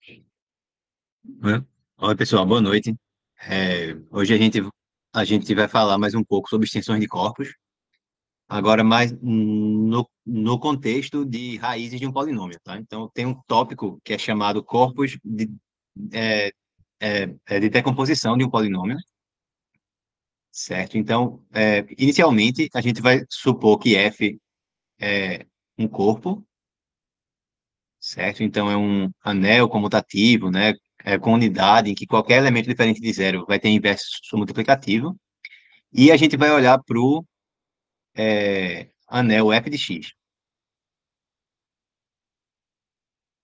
Oi, Oi, pessoal, boa noite. Hoje a gente vai falar mais um pouco sobre extensões de corpos, agora mais no contexto de raízes de um polinômio, tá? Então, tem um tópico que é chamado corpos é, de decomposição de um polinômio, certo? Então, inicialmente, a gente vai supor que F é um corpo, certo? Então, é um anel comutativo, né? Com unidade em que qualquer elemento diferente de zero vai ter inverso multiplicativo. E a gente vai olhar para o anel f de x,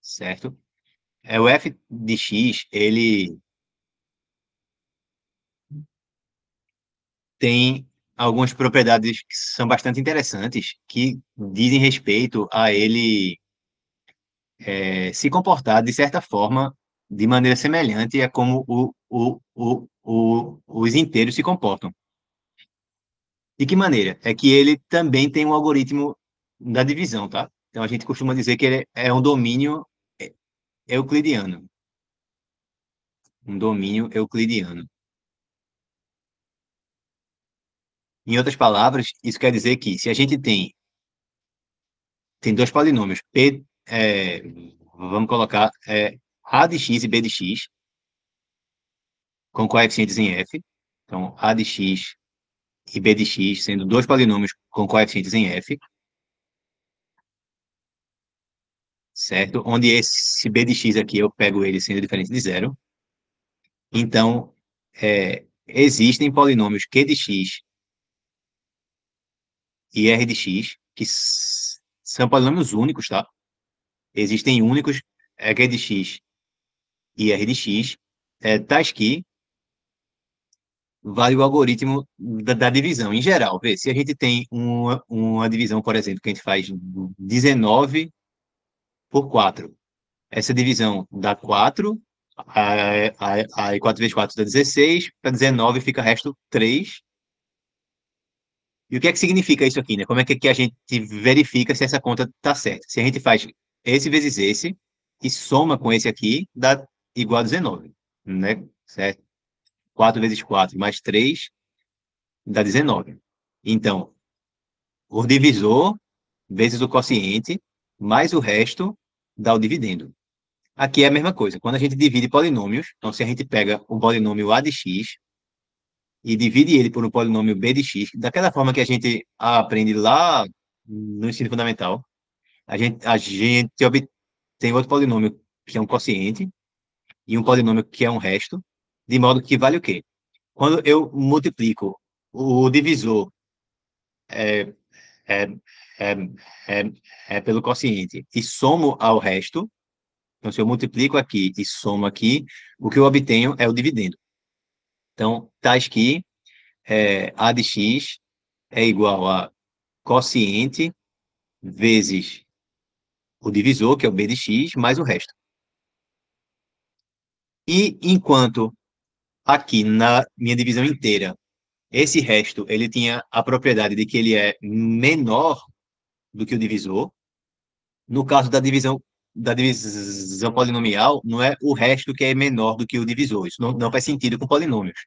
certo? O f de x, ele tem algumas propriedades que são bastante interessantes, que dizem respeito a ele se comportar de certa forma, de maneira semelhante a como os inteiros se comportam. De que maneira? É que ele também tem um algoritmo da divisão, tá? Então a gente costuma dizer que ele é um domínio euclidiano. Um domínio euclidiano. Em outras palavras, isso quer dizer que se a gente tem dois polinômios, vamos colocar a de x e b de x, com coeficientes em f, então a de x e b de x sendo dois polinômios com coeficientes em f, certo? Onde esse b de x aqui eu pego ele sendo diferente de zero. Então, existem polinômios q de x e r de x, que são polinômios únicos, tá? Existem únicos q de x e r de x, tais que vale o algoritmo da divisão. Em geral, vê, se a gente tem uma divisão, por exemplo, que a gente faz 19 por 4, essa divisão dá 4, aí 4 vezes 4 dá 16, para 19 fica resto 3. E o que é que significa isso aqui, né? Como é que a gente verifica se essa conta está certa? Se a gente faz esse vezes esse e soma com esse aqui, dá igual a 19, né? Certo? 4 vezes 4 mais 3 dá 19. Então, o divisor vezes o quociente mais o resto dá o dividendo. Aqui é a mesma coisa. Quando a gente divide polinômios, então se a gente pega o polinômio a de x e divide ele por um polinômio b de x, daquela forma que a gente aprende lá no ensino fundamental, a gente obtém outro polinômio que é um quociente e um polinômio que é um resto, de modo que vale o quê? Quando eu multiplico o divisor é, é, é, é, pelo quociente e somo ao resto, então se eu multiplico aqui e somo aqui, o que eu obtenho é o dividendo. Então, tais que a de x é igual a quociente vezes o divisor, que é o b de x, mais o resto. E enquanto aqui na minha divisão inteira, esse resto ele tinha a propriedade de que ele é menor do que o divisor, no caso da divisão polinomial, não é o resto que é menor do que o divisor. Isso não faz sentido com polinômios.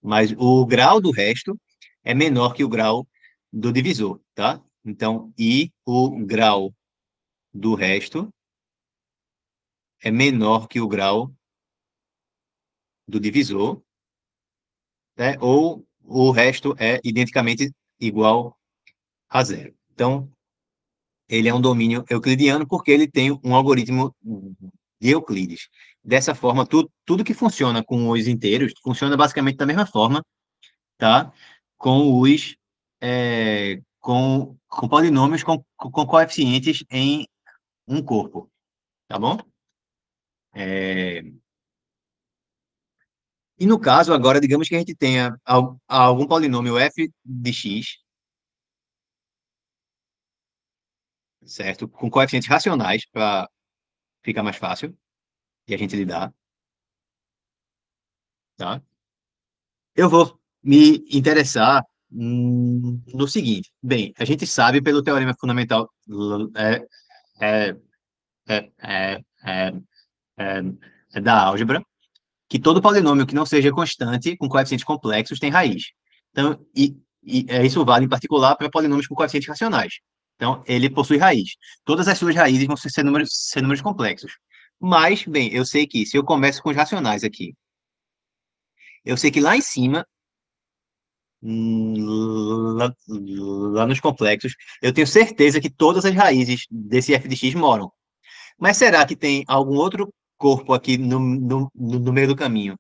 Mas o grau do resto é menor que o grau do divisor, tá? Então, e o grau do resto é menor que o grau do divisor, né? Ou o resto é identicamente igual a zero. Então, ele é um domínio euclidiano porque ele tem um algoritmo de Euclides. Dessa forma, tudo que funciona com os inteiros funciona basicamente da mesma forma, tá? Com com polinômios com coeficientes em um corpo, tá bom? É, e no caso, agora, digamos que a gente tenha algum polinômio f de x, certo? Com coeficientes racionais, para ficar mais fácil de a gente lidar, tá? Eu vou me interessar no seguinte. Bem, a gente sabe pelo teorema fundamental é, é, é, é, é, da álgebra, que todo polinômio que não seja constante com coeficientes complexos tem raiz. Então, isso vale em particular para polinômios com coeficientes racionais. Então, ele possui raiz. Todas as suas raízes vão ser números complexos. Mas, bem, eu sei que se eu começo com os racionais aqui, eu sei que lá em cima, lá nos complexos, eu tenho certeza que todas as raízes desse f de x moram. Mas será que tem algum outro corpo aqui no meio do caminho,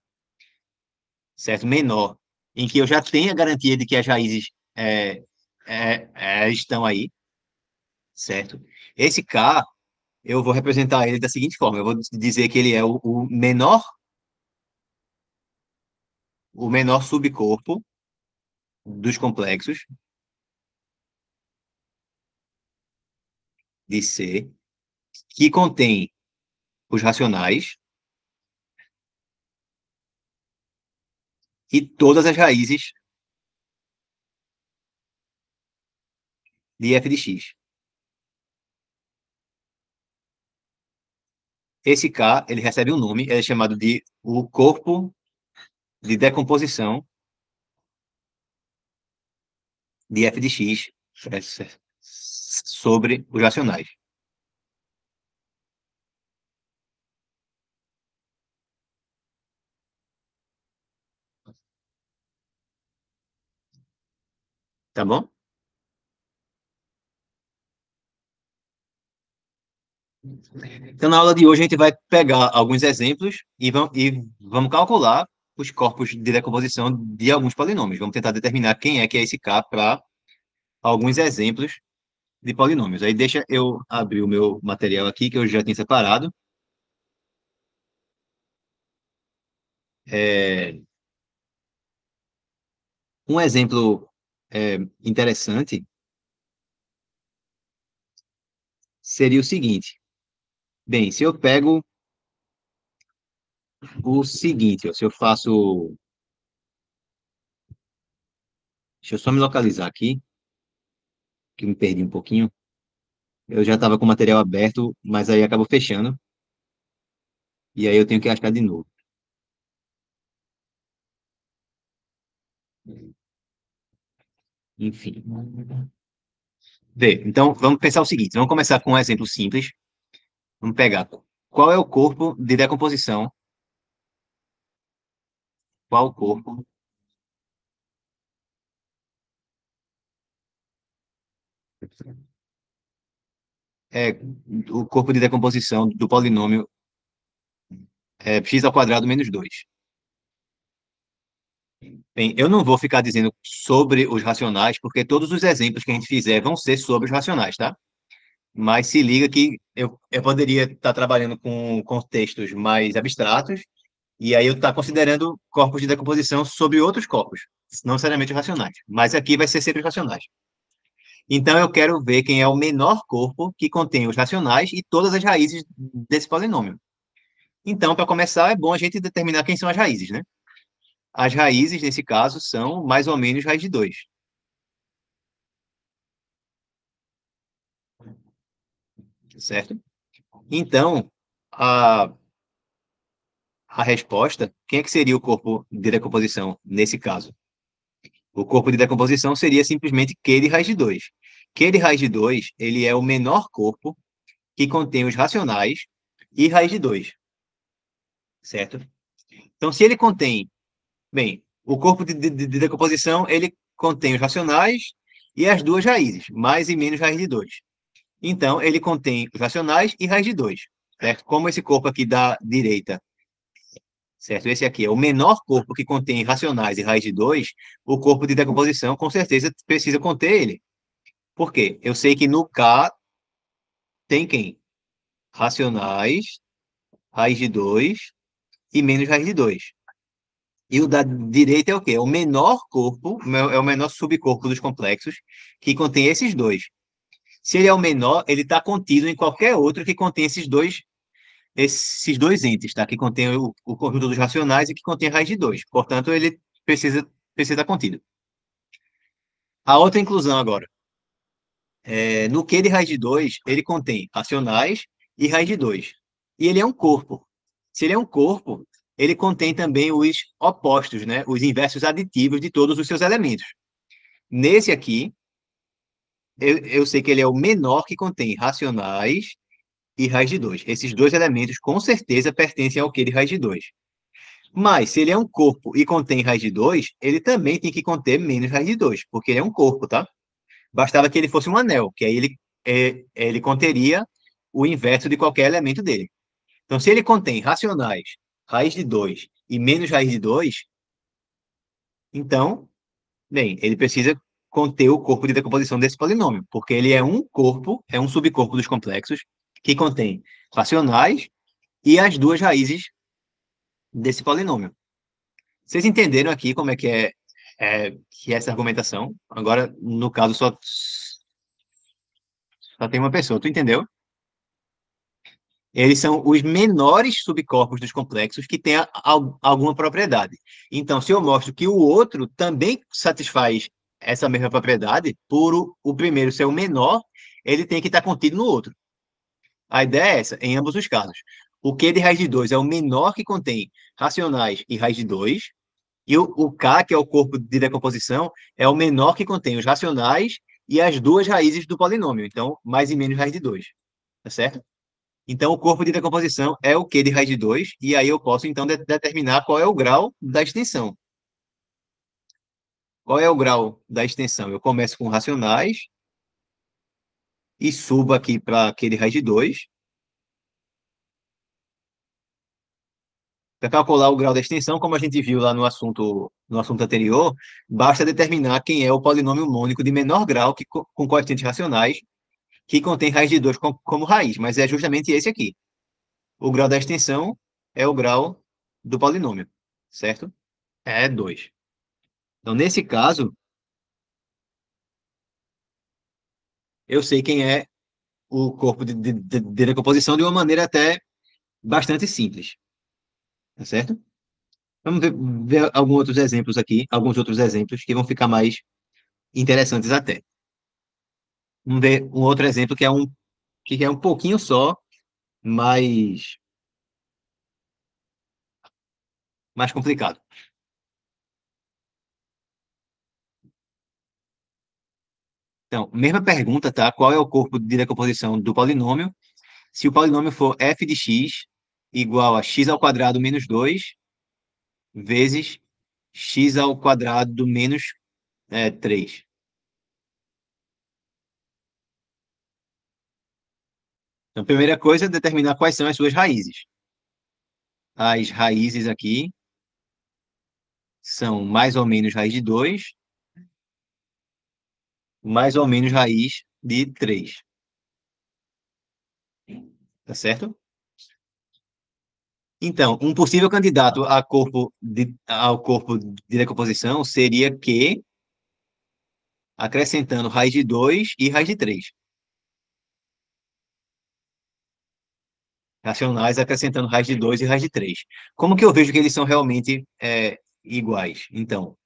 certo? Menor, em que eu já tenho a garantia de que as raízes estão aí, certo? Esse K, eu vou representar ele da seguinte forma: eu vou dizer que ele é o menor subcorpo dos complexos de C, que contém os racionais e todas as raízes de f de x. Esse K, ele recebe um nome, é chamado de o corpo de decomposição de f de x sobre os racionais. Tá bom? Então, na aula de hoje, a gente vai pegar alguns exemplos e vamos calcular os corpos de decomposição de alguns polinômios. Vamos tentar determinar quem é que é esse K para alguns exemplos de polinômios. Aí deixa eu abrir o meu material aqui, que eu já tinha separado. É, um exemplo interessante seria o seguinte. Bem, se eu pego o seguinte, ó, se eu faço... Deixa eu só me localizar aqui, que eu me perdi um pouquinho. Eu já estava com o material aberto, mas aí acabou fechando, e aí eu tenho que achar de novo. Enfim. Vê, então vamos pensar o seguinte: vamos começar com um exemplo simples. Vamos pegar qual é o corpo de decomposição, qual o corpo é o corpo de decomposição do polinômio x ao quadrado menos 2. Bem, eu não vou ficar dizendo sobre os racionais, porque todos os exemplos que a gente fizer vão ser sobre os racionais, tá? Mas se liga que eu poderia estar trabalhando com contextos mais abstratos, e aí eu estar considerando corpos de decomposição sobre outros corpos, não necessariamente os racionais. Mas aqui vai ser sempre os racionais. Então eu quero ver quem é o menor corpo que contém os racionais e todas as raízes desse polinômio. Então, para começar, é bom a gente determinar quem são as raízes, né? As raízes, nesse caso, são mais ou menos raiz de 2, certo? Então, a, a resposta, quem é que seria o corpo de decomposição nesse caso? O corpo de decomposição seria simplesmente Q de raiz de 2. Q de raiz de 2, ele é o menor corpo que contém os racionais e raiz de 2, certo? Então, se ele contém, bem, o corpo de decomposição, ele contém os racionais e as duas raízes, mais e menos raiz de 2. Então, ele contém os racionais e raiz de 2, certo? Como esse corpo aqui da direita, certo? Esse aqui é o menor corpo que contém racionais e raiz de 2, o corpo de decomposição, com certeza, precisa conter ele. Por quê? Eu sei que no K tem quem? Racionais, raiz de 2 e menos raiz de 2. E o da direita é o quê? É o menor corpo, é o menor subcorpo dos complexos que contém esses dois. Se ele é o menor, ele está contido em qualquer outro que contém esses dois entes, tá? Que contém o conjunto dos racionais e que contém a raiz de 2. Portanto, ele precisa estar contido. A outra inclusão agora. No Q de raiz de 2, ele contém racionais e raiz de 2. E ele é um corpo. Se ele é um corpo, ele contém também os opostos, né? Os inversos aditivos de todos os seus elementos. Nesse aqui, eu sei que ele é o menor que contém racionais e raiz de 2. Esses dois elementos, com certeza, pertencem ao Q de raiz de 2. Mas, se ele é um corpo e contém raiz de 2, ele também tem que conter menos raiz de 2, porque ele é um corpo, tá? Bastava que ele fosse um anel, que aí ele conteria o inverso de qualquer elemento dele. Então, se ele contém racionais, raiz de 2 e menos raiz de 2, então, bem, ele precisa conter o corpo de decomposição desse polinômio, porque ele é um corpo, é um subcorpo dos complexos, que contém racionais e as duas raízes desse polinômio. Vocês entenderam aqui como é que é essa argumentação? Agora, no caso, só tem uma pessoa, tu entendeu? Eles são os menores subcorpos dos complexos que têm alguma propriedade. Então, se eu mostro que o outro também satisfaz essa mesma propriedade, por o primeiro ser o menor, ele tem que estar contido no outro. A ideia é essa, em ambos os casos. O Q de raiz de 2 é o menor que contém racionais e raiz de 2, e o K, que é o corpo de decomposição, é o menor que contém os racionais e as duas raízes do polinômio. Então, mais e menos raiz de 2. Tá certo? Então, o corpo de decomposição é o Q de raiz de 2, e aí eu posso, então, determinar qual é o grau da extensão. Qual é o grau da extensão? Eu começo com racionais e subo aqui para Q de raiz de 2. Para calcular o grau da extensão, como a gente viu lá no assunto anterior, basta determinar quem é o polinômio mônico de menor grau com coeficientes racionais que contém raiz de 2 como raiz, mas é justamente esse aqui. O grau da extensão é o grau do polinômio, certo? É 2. Então, nesse caso, eu sei quem é o corpo de decomposição de uma maneira até bastante simples, tá certo? Vamos ver alguns outros exemplos que vão ficar mais interessantes até. Vamos ver um outro exemplo que é um pouquinho só, mais complicado. Então, mesma pergunta, tá? Qual é o corpo de decomposição do polinômio? Se o polinômio for f de x igual a x ao quadrado menos 2 vezes x ao quadrado menos 3. Então, a primeira coisa é determinar quais são as suas raízes. As raízes aqui são mais ou menos raiz de 2, mais ou menos raiz de 3. Tá certo? Então, um possível candidato ao corpo de decomposição seria Q acrescentando raiz de 2 e raiz de 3. Racionais acrescentando raiz de 2 e raiz de 3. Como que eu vejo que eles são realmente iguais? Então,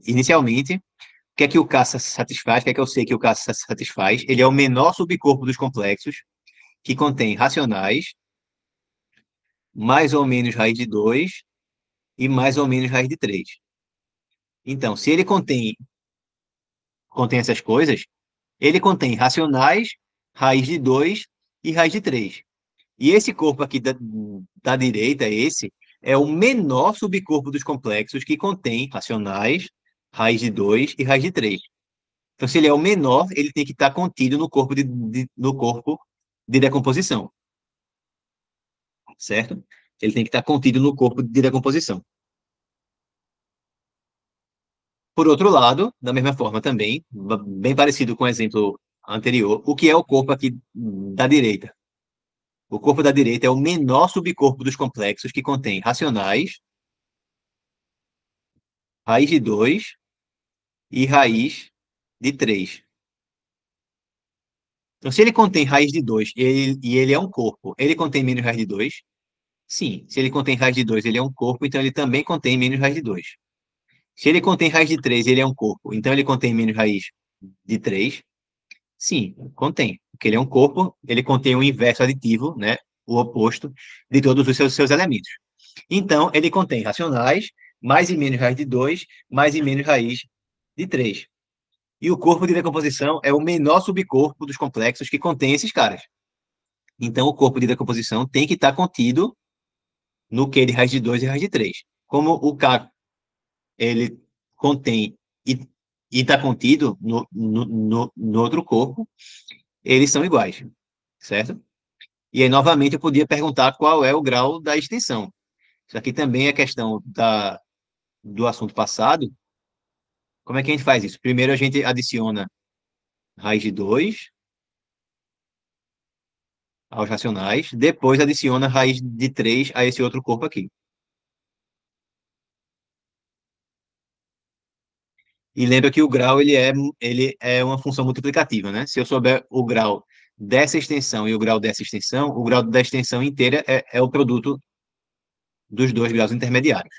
inicialmente, o que é que o K satisfaz? O que é que eu sei que o K satisfaz? Ele é o menor subcorpo dos complexos, que contém racionais, mais ou menos raiz de 2 e mais ou menos raiz de 3. Então, se ele contém essas coisas, ele contém racionais, raiz de 2 e raiz de 3. E esse corpo aqui da direita, esse, é o menor subcorpo dos complexos que contém racionais, raiz de 2 e raiz de 3. Então, se ele é o menor, ele tem que estar contido no corpo de decomposição, certo? Ele tem que estar contido no corpo de decomposição. Por outro lado, da mesma forma também, bem parecido com o exemplo anterior, o que é o corpo aqui da direita? O corpo da direita é o menor subcorpo dos complexos que contém racionais, raiz de 2 e raiz de 3. Então, se ele contém raiz de 2 e ele é um corpo, ele contém menos raiz de 2? Sim. Se ele contém raiz de 2, ele é um corpo, então ele também contém menos raiz de 2. Se ele contém raiz de 3, ele é um corpo, então ele contém menos raiz de 3? Sim, contém. porque ele é um corpo, ele contém o inverso aditivo, né? O oposto de todos os seus elementos. Então, ele contém racionais, mais e menos raiz de 2, mais e menos raiz de 3. E o corpo de decomposição é o menor subcorpo dos complexos que contém esses caras. Então, o corpo de decomposição tem que estar contido no Q de raiz de 2 e raiz de 3. Como o K ele contém e está contido no outro corpo, eles são iguais, certo? E aí, novamente, eu podia perguntar qual é o grau da extensão. Isso aqui também é questão do assunto passado. Como é que a gente faz isso? Primeiro, a gente adiciona raiz de 2 aos racionais, depois adiciona raiz de 3 a esse outro corpo aqui. E lembra que o grau ele é uma função multiplicativa, né? Se eu souber o grau dessa extensão e o grau dessa extensão, o grau da extensão inteira é o produto dos dois graus intermediários.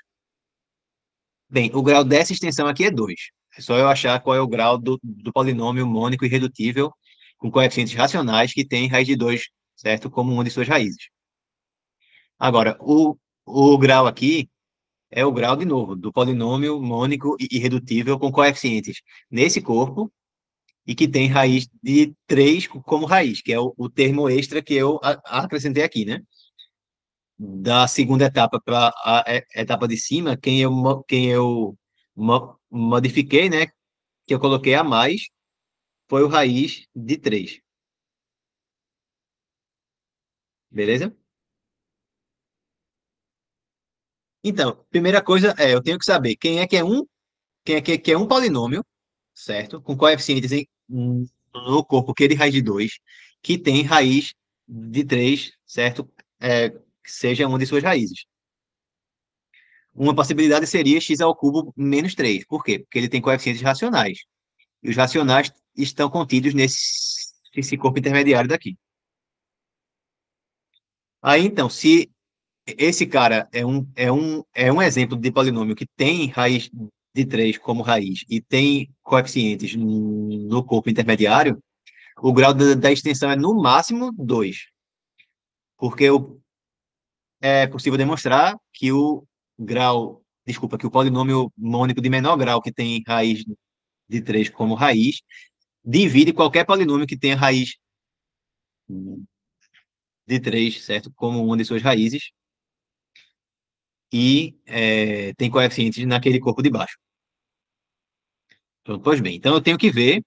Bem, o grau dessa extensão aqui é 2. É só eu achar qual é o grau do polinômio mônico irredutível com coeficientes racionais que tem raiz de 2, certo? Como uma de suas raízes. Agora, o grau aqui é o grau, de novo, do polinômio mônico e irredutível com coeficientes nesse corpo e que tem raiz de 3 como raiz, que é o termo extra que eu acrescentei aqui, né? Da segunda etapa para a etapa de cima, quem eu modifiquei, né? Que eu coloquei a mais, foi o raiz de 3. Beleza? Então, primeira coisa eu tenho que saber quem é um polinômio, certo? Com coeficientes no corpo que é de raiz de 2 que tem raiz de 3, certo? Que seja uma de suas raízes. Uma possibilidade seria x ao cubo menos 3. Por quê? Porque ele tem coeficientes racionais. E os racionais estão contidos nesse corpo intermediário daqui. Aí, então, se esse cara é um exemplo de polinômio que tem raiz de 3 como raiz e tem coeficientes no corpo intermediário, o grau da extensão é no máximo 2, porque é possível demonstrar que que o polinômio mônico de menor grau que tem raiz de 3 como raiz divide qualquer polinômio que tenha raiz de 3, certo? Como uma de suas raízes e tem coeficientes naquele corpo de baixo. Pronto, pois bem, então eu tenho que ver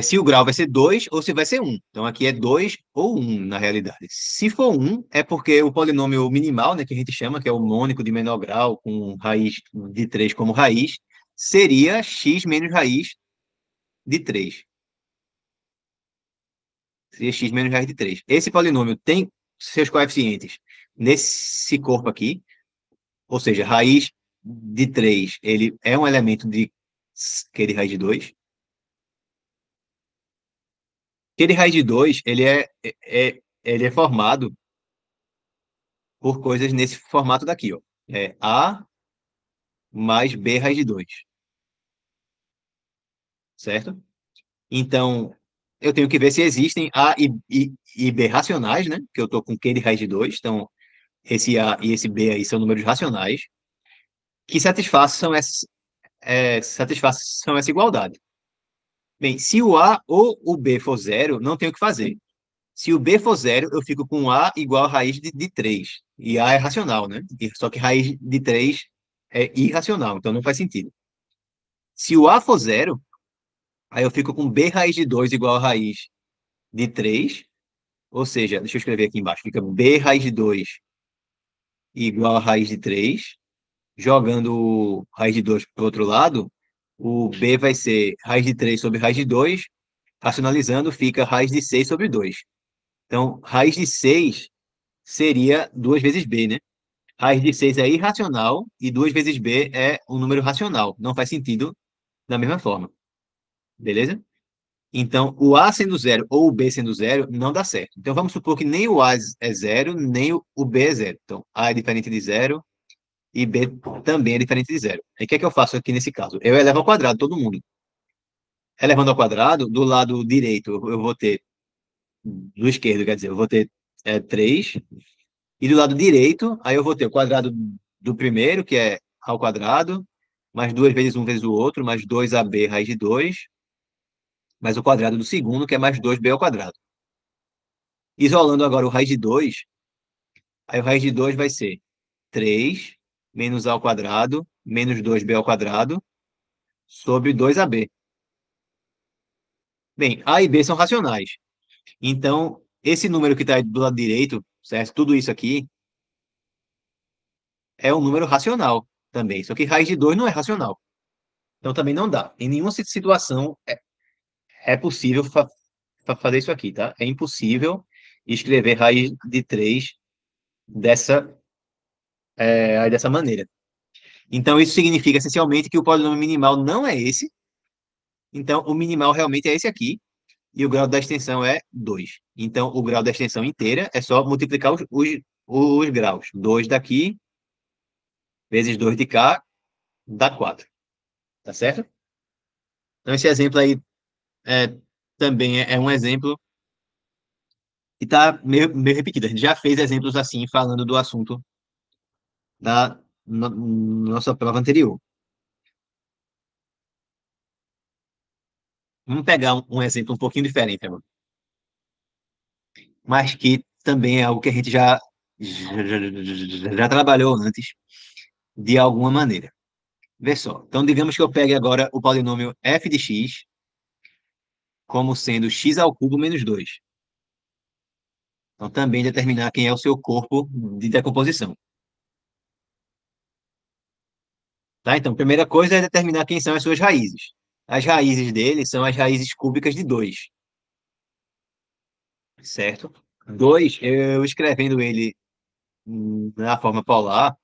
se o grau vai ser 2 ou se vai ser 1. Então aqui é 2 ou 1 na realidade. Se for 1, é porque o polinômio minimal, né, que a gente chama, que é o mônico de menor grau, com raiz de 3 como raiz, seria x menos raiz de 3. Seria x menos raiz de 3. Esse polinômio tem seus coeficientes nesse corpo aqui, ou seja, raiz de 3, ele é um elemento que é de raiz de 2. Que de raiz de 2, ele é formado por coisas nesse formato daqui, ó. É A mais B raiz de 2, certo? Então, eu tenho que ver se existem A e B racionais, né? Que eu estou com Q de raiz de 2. Então, esse A e esse B aí são números racionais que satisfaçam essa igualdade. Bem, se o A ou o B for zero, não tem o que fazer. Se o B for zero, eu fico com A igual a raiz de 3. E A é racional, né? Só que raiz de 3 é irracional, então não faz sentido. Se o A for zero, aí eu fico com B raiz de 2 igual a raiz de 3. Ou seja, deixa eu escrever aqui embaixo. Fica B raiz de 2 igual a raiz de 3. Jogando raiz de 2 para o outro lado, o B vai ser raiz de 3 sobre raiz de 2. Racionalizando, fica raiz de 6 sobre 2. Então, raiz de 6 seria 2 vezes B, né? Raiz de 6 é irracional e 2 vezes B é um número racional. Não faz sentido da mesma forma. Beleza? Então, o A sendo zero ou o B sendo zero não dá certo. Então, vamos supor que nem o A é zero, nem o B é zero. Então, A é diferente de zero e B também é diferente de zero. Aí, o que é que eu faço aqui nesse caso? Eu elevo ao quadrado todo mundo. elevando ao quadrado, do lado direito eu vou ter, do esquerdo, quer dizer, eu vou ter 3, e do lado direito, aí eu vou ter o quadrado do primeiro, que é ao quadrado, mais 2 vezes um vezes o outro, mais 2ab raiz de 2, mais o quadrado do segundo, que é mais 2b ao quadrado. Isolando agora o raiz de 2, aí o raiz de 2 vai ser 3 menos a ao quadrado, menos 2b ao quadrado, sobre 2ab. Bem, a e b são racionais. Então, esse número que está do lado direito, certo? Tudo isso aqui é um número racional também. Só que raiz de 2 não é racional. Então, também não dá. Em nenhuma situação é possível fazer isso aqui, tá? É impossível escrever raiz de 3 dessa, dessa maneira. Então, isso significa essencialmente que o polinômio minimal não é esse. Então, o minimal realmente é esse aqui. E o grau da extensão é 2. Então, o grau da extensão inteira é só multiplicar os graus. 2 daqui vezes 2 de cá dá 4. Tá certo? Então, esse exemplo aí também é um exemplo que está meio repetido. A gente já fez exemplos assim, falando do assunto da nossa prova anterior. Vamos pegar um exemplo um pouquinho diferente agora, mas que também é algo que a gente já trabalhou antes, de alguma maneira. Vê só. Então, digamos que eu pegue agora o polinômio f de x como sendo x ao cubo menos 2. Então, também determinar quem é o seu corpo de decomposição. Tá? Então, a primeira coisa é determinar quem são as suas raízes. As raízes dele são as raízes cúbicas de 2, certo? 2, eu escrevendo ele na forma polar,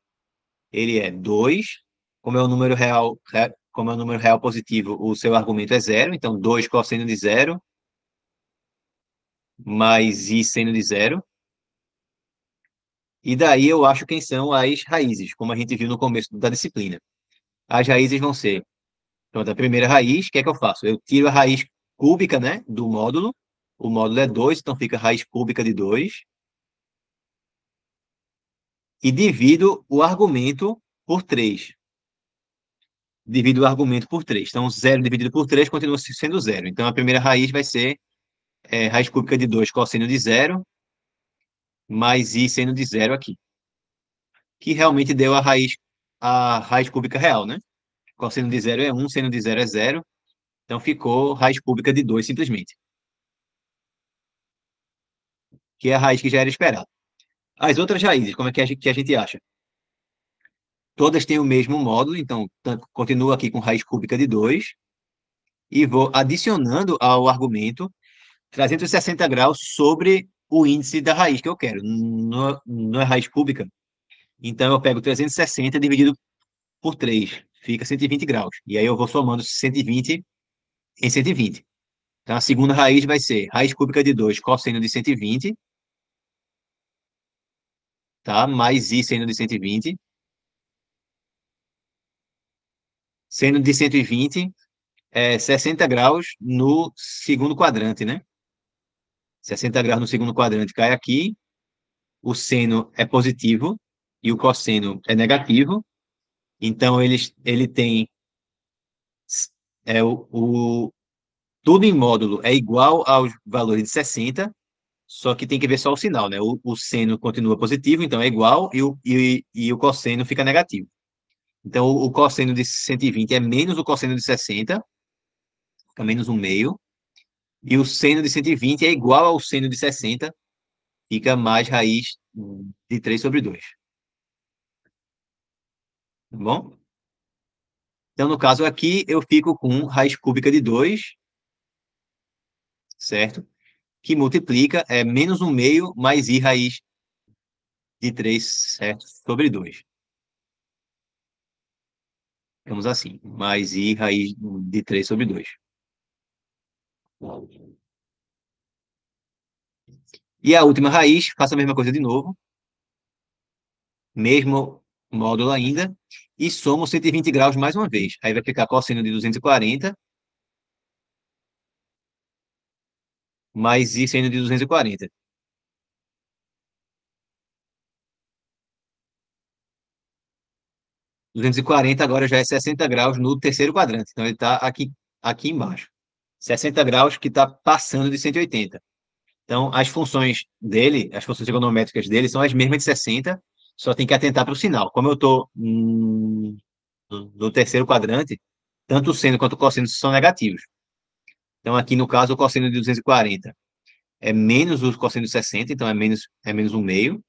ele é 2. Como é um número real, como é um número real positivo, o seu argumento é zero. Então, 2 cosseno de zero mais i seno de zero. E daí eu acho quem são as raízes, como a gente viu no começo da disciplina. As raízes vão ser, pronto, a primeira raiz, o que é que eu faço? Eu tiro a raiz cúbica, né, do módulo. O módulo é 2, então fica raiz cúbica de 2. E divido o argumento por 3. Divido o argumento por 3. Então, zero dividido por 3 continua sendo zero. Então, a primeira raiz vai ser raiz cúbica de 2 cosseno de zero, mais i seno de zero aqui. Que realmente deu a raiz cúbica real, né? Cosseno de zero é 1, seno de zero é zero. Então ficou raiz cúbica de 2 simplesmente, que é a raiz que já era esperada. As outras raízes, como é que a gente acha? Todas têm o mesmo módulo, então continuo aqui com raiz cúbica de 2 e vou adicionando ao argumento 360 graus sobre o índice da raiz que eu quero. Não, não é raiz cúbica. Então eu pego 360 dividido por 3, fica 120 graus. E aí eu vou somando 120 em 120. Então a segunda raiz vai ser raiz cúbica de 2 cosseno de 120, tá? Mais i seno de 120. Seno de 120 é 60 graus no segundo quadrante, né? 60 graus no segundo quadrante cai aqui, o seno é positivo e o cosseno é negativo. Então, ele tem tudo em módulo é igual aos valores de 60, só que tem que ver só o sinal, né? O seno continua positivo, então é igual, e o cosseno fica negativo. Então, o cosseno de 120 é menos o cosseno de 60, fica menos um meio. E o seno de 120 é igual ao seno de 60, fica mais raiz de 3 sobre 2. Tá bom? Então, no caso aqui, eu fico com raiz cúbica de 2, certo? Que multiplica, menos um meio mais i raiz de 3, certo? Sobre 2. Ficamos assim, mais i raiz de 3 sobre 2. E a última raiz, faço a mesma coisa de novo, mesmo módulo ainda, e somo 120 graus mais uma vez. Aí vai ficar cosseno de 240 mais i seno de 240. 240 agora já é 60 graus no terceiro quadrante. Então, ele está aqui embaixo. 60 graus que está passando de 180. Então, as funções dele, as funções trigonométricas dele são as mesmas de 60, só tem que atentar para o sinal. Como eu estou no terceiro quadrante, tanto o seno quanto o cosseno são negativos. Então, aqui no caso, o cosseno de 240 é menos o cosseno de 60, então é menos um meio.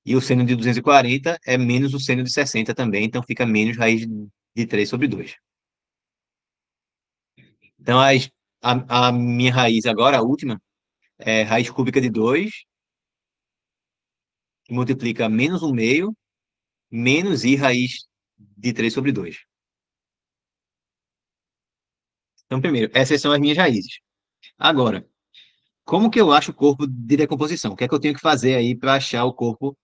E o seno de 240 é menos o seno de 60 também, então fica menos raiz de 3 sobre 2. Então, a minha raiz agora, a última, é raiz cúbica de 2, que multiplica menos um meio, menos i raiz de 3 sobre 2. Então, primeiro, essas são as minhas raízes. Agora, como que eu acho o corpo de decomposição? O que é que eu tenho que fazer aí para achar o corpo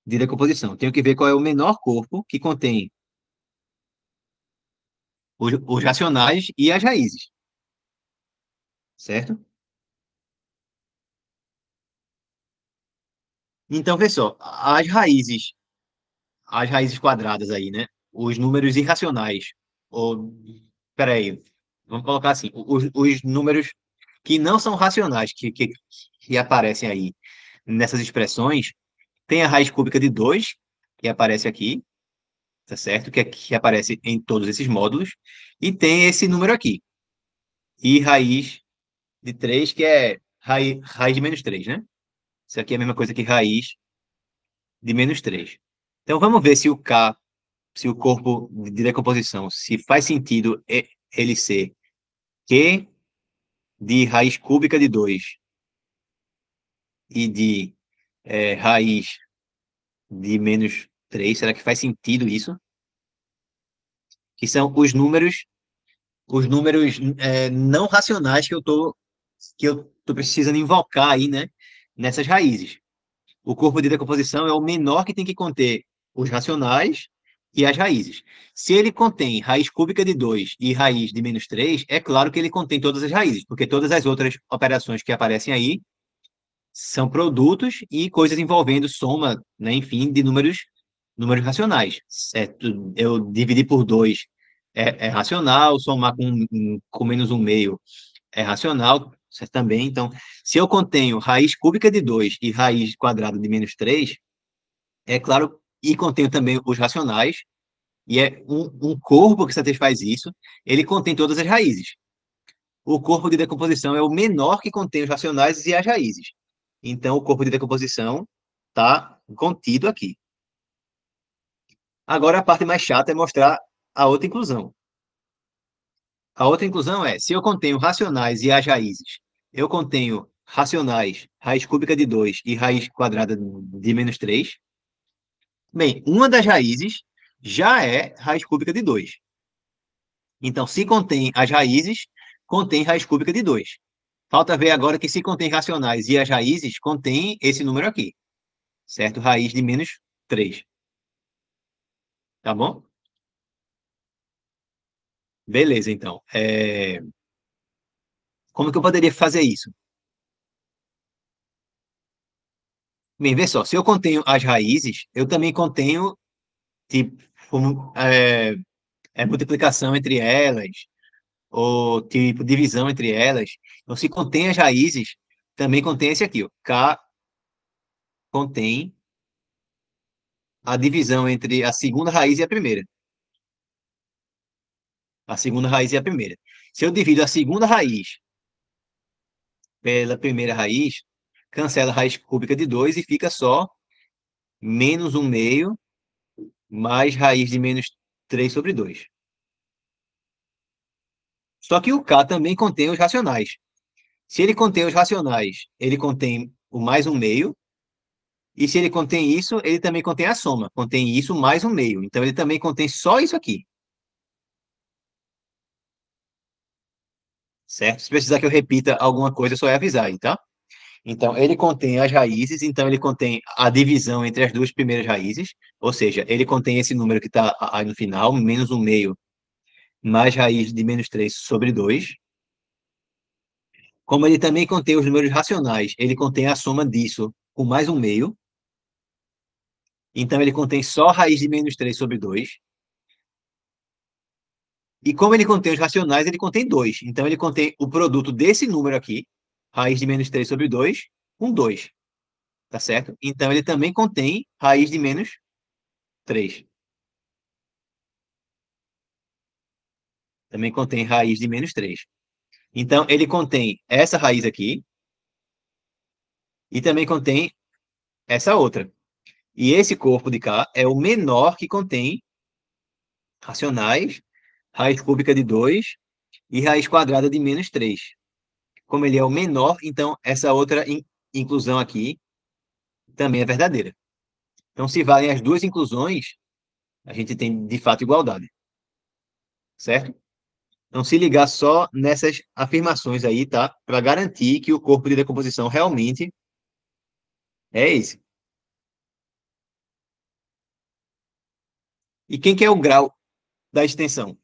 de decomposição? Tenho que ver qual é o menor corpo que contém os racionais e as raízes, certo? Então, vê só, as raízes quadradas aí, né? Os números irracionais, ou, peraí, vamos colocar assim, os números que não são racionais, que aparecem aí nessas expressões, tem a raiz cúbica de 2 que aparece aqui, tá certo? Que aparece em todos esses módulos, e tem esse número aqui, e raiz de 3 que é raiz de menos 3, né? Isso aqui é a mesma coisa que raiz de menos 3. Então, vamos ver se o corpo de decomposição, se faz sentido ele ser Q de raiz cúbica de 2 e de raiz de menos 3. Será que faz sentido isso? Que são os números não racionais que eu tô precisando invocar aí, né, nessas raízes. O corpo de decomposição é o menor que tem que conter os racionais e as raízes. Se ele contém raiz cúbica de 2 e raiz de menos 3, é claro que ele contém todas as raízes, porque todas as outras operações que aparecem aí são produtos e coisas envolvendo soma, né, enfim, de números racionais. Certo? Eu dividir por 2 é racional, somar com menos um meio é racional, certo? Também. Então, se eu contenho raiz cúbica de 2 e raiz quadrada de menos 3, é claro, e contenho também os racionais, e é um corpo que satisfaz isso, ele contém todas as raízes. O corpo de decomposição é o menor que contém os racionais e as raízes. Então, o corpo de decomposição está contido aqui. Agora, a parte mais chata é mostrar a outra inclusão. A outra inclusão é, se eu contenho racionais e as raízes, eu contenho racionais, raiz cúbica de 2 e raiz quadrada de menos 3. Bem, uma das raízes já é raiz cúbica de 2. Então, se contém as raízes, contém raiz cúbica de 2. Falta ver agora que se contém racionais e as raízes, contém esse número aqui, certo? Raiz de menos 3. Tá bom? Beleza, então. Como que eu poderia fazer isso? Bem, vê só, se eu contenho as raízes, eu também contenho tipo, multiplicação entre elas, ou tipo divisão entre elas. Então, se contém as raízes, também contém esse aqui, ó. K contém a divisão entre a segunda raiz e a primeira. A segunda raiz e a primeira. Se eu divido a segunda raiz pela primeira raiz, cancela a raiz cúbica de 2 e fica só menos um meio mais raiz de menos 3 sobre 2. Só que o K também contém os racionais. Se ele contém os racionais, ele contém o mais um meio. E se ele contém isso, ele também contém a soma. Contém isso mais um meio. Então, ele também contém só isso aqui. Certo? Se precisar que eu repita alguma coisa, é só é avisar aí, tá? Então, ele contém as raízes, então ele contém a divisão entre as duas primeiras raízes, ou seja, ele contém esse número que está aí no final, menos um meio, mais raiz de menos 3 sobre 2. Como ele também contém os números racionais, ele contém a soma disso com mais um meio. Então, ele contém só raiz de menos 3 sobre 2. E como ele contém os racionais, ele contém 2. Então, ele contém o produto desse número aqui, raiz de menos 3 sobre 2, com 2. Tá certo? Então, ele também contém raiz de menos 3. Também contém raiz de menos 3. Então, ele contém essa raiz aqui e também contém essa outra. E esse corpo de cá é o menor que contém racionais, raiz cúbica de 2 e raiz quadrada de menos 3. Como ele é o menor, então essa outra inclusão aqui também é verdadeira. Então, se valem as duas inclusões, a gente tem de fato igualdade. Certo? Então, se ligar só nessas afirmações aí, tá? Para garantir que o corpo de decomposição realmente é esse. E quem que é o grau da extensão?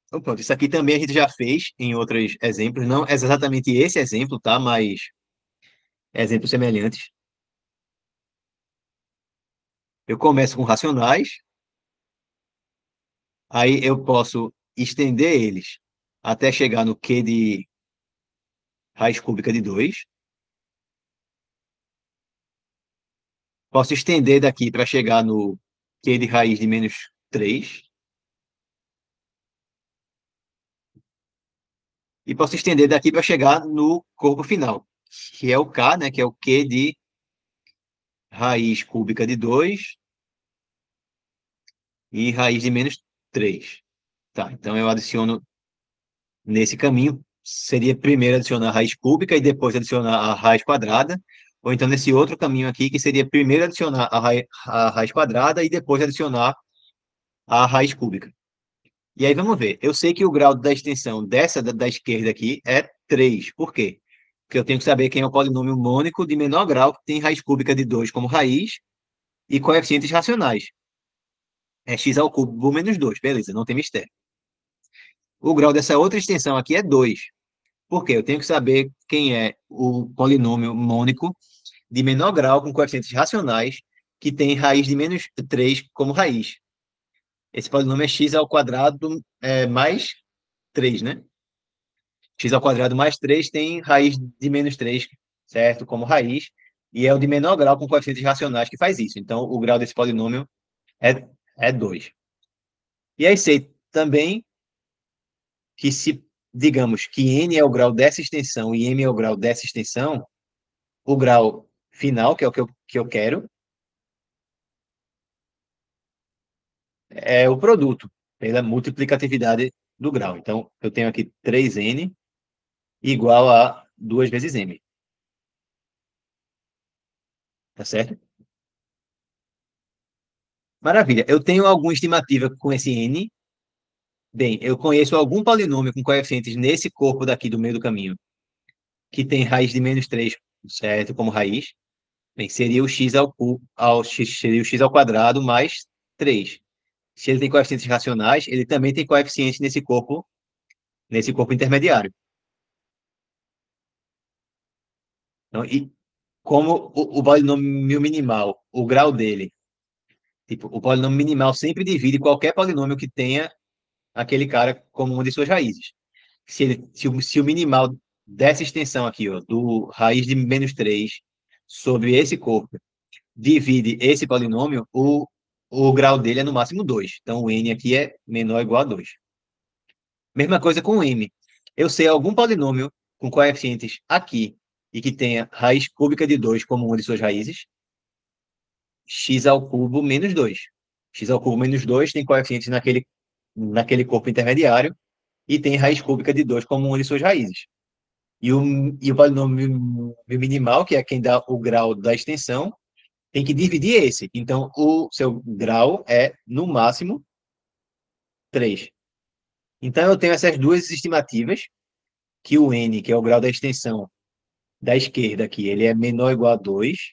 Então, pronto, isso aqui também a gente já fez em outros exemplos, não é exatamente esse exemplo, tá? Mas exemplos semelhantes. Eu começo com racionais, aí eu posso estender eles até chegar no Q de raiz cúbica de 2. Posso estender daqui para chegar no Q de raiz de menos 3. E posso estender daqui para chegar no corpo final, que é o K, né? Que é o Q de raiz cúbica de 2 e raiz de menos 3. Tá, então eu adiciono nesse caminho. Seria primeiro adicionar a raiz cúbica e depois adicionar a raiz quadrada. Ou então nesse outro caminho aqui, que seria primeiro adicionar a raiz quadrada e depois adicionar a raiz cúbica. E aí vamos ver. Eu sei que o grau da extensão dessa da esquerda aqui é 3. Por quê? Porque eu tenho que saber quem é o polinômio mônico de menor grau que tem raiz cúbica de 2 como raiz e coeficientes racionais. É x ao cubo menos 2. Beleza, não tem mistério. O grau dessa outra extensão aqui é 2. Por quê? Eu tenho que saber quem é o polinômio mônico de menor grau com coeficientes racionais que tem raiz de menos 3 como raiz. Esse polinômio é x ao quadrado mais 3, né? X ao quadrado mais 3 tem raiz de menos 3, certo? Como raiz. E é o de menor grau com coeficientes racionais que faz isso. Então, o grau desse polinômio é 2. E aí sei também que se, digamos, que n é o grau dessa extensão e m é o grau dessa extensão, o grau final, que é o que eu quero, é o produto pela multiplicatividade do grau. Então, eu tenho aqui 3n igual a 2 vezes m. Tá certo? Maravilha. Eu tenho alguma estimativa com esse n. Bem, eu conheço algum polinômio com coeficientes nesse corpo daqui do meio do caminho, que tem raiz de menos 3, certo? Como raiz. Bem, seria o x ao cubo, seria o x ao quadrado mais 3. Se ele tem coeficientes racionais, ele também tem coeficientes nesse corpo intermediário. Então, e como o polinômio minimal, o grau dele, tipo, o polinômio minimal sempre divide qualquer polinômio que tenha aquele cara como uma de suas raízes. Se o minimal dessa extensão aqui, ó, do raiz de menos 3 sobre esse corpo, divide esse polinômio, o grau dele é no máximo 2. Então, o n aqui é menor ou igual a 2. Mesma coisa com o m. Eu sei algum polinômio com coeficientes aqui e que tenha raiz cúbica de 2 como uma de suas raízes, x ao cubo menos 2. X ao cubo menos 2 tem coeficientes naquele corpo intermediário e tem raiz cúbica de 2 como uma de suas raízes. E o polinômio minimal, que é quem dá o grau da extensão, tem que dividir esse. Então, o seu grau é, no máximo, 3. Então, eu tenho essas duas estimativas, que o n, que é o grau da extensão da esquerda aqui, ele é menor ou igual a 2,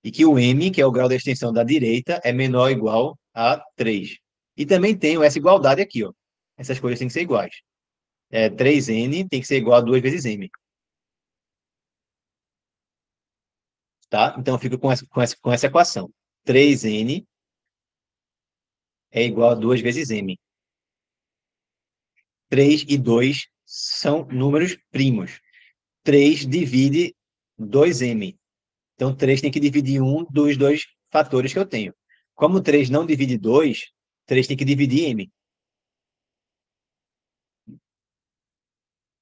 e que o m, que é o grau da extensão da direita, é menor ou igual a 3. E também tenho essa igualdade aqui, ó. Essas coisas têm que ser iguais. 3n tem que ser igual a 2 vezes m, tá? Então, eu fico com essa equação. 3n é igual a 2 vezes m. 3 e 2 são números primos. 3 divide 2m. Então, 3 tem que dividir um dos dois fatores que eu tenho. Como 3 não divide 2, 3 tem que dividir m.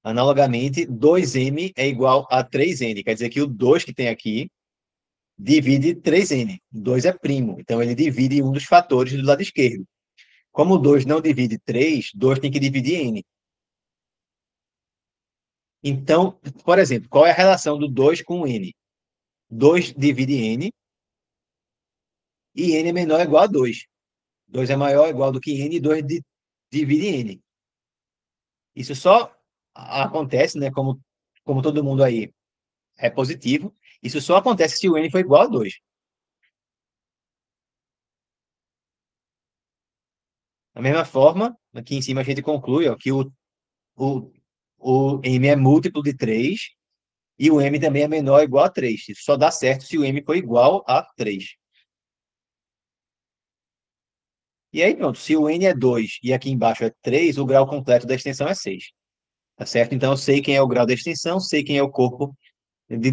Analogamente, 2m é igual a 3n. Quer dizer que o 2 que tem aqui divide 3n. 2 é primo, então ele divide um dos fatores do lado esquerdo. Como o 2 não divide 3, 2 tem que dividir n. Então, por exemplo, qual é a relação do 2 com o n? 2 divide n e n é menor ou igual a 2. 2 é maior ou igual do que n e 2 divide n. Isso só acontece, né, como todo mundo aí é positivo, isso só acontece se o n for igual a 2. Da mesma forma, aqui em cima a gente conclui ó, que o, o m é múltiplo de 3 e o m também é menor ou igual a 3. Isso só dá certo se o m for igual a 3. E aí, pronto, se o n é 2 e aqui embaixo é 3, o grau completo da extensão é 6. Tá certo? Então, eu sei quem é o grau da extensão, sei quem é o corpo de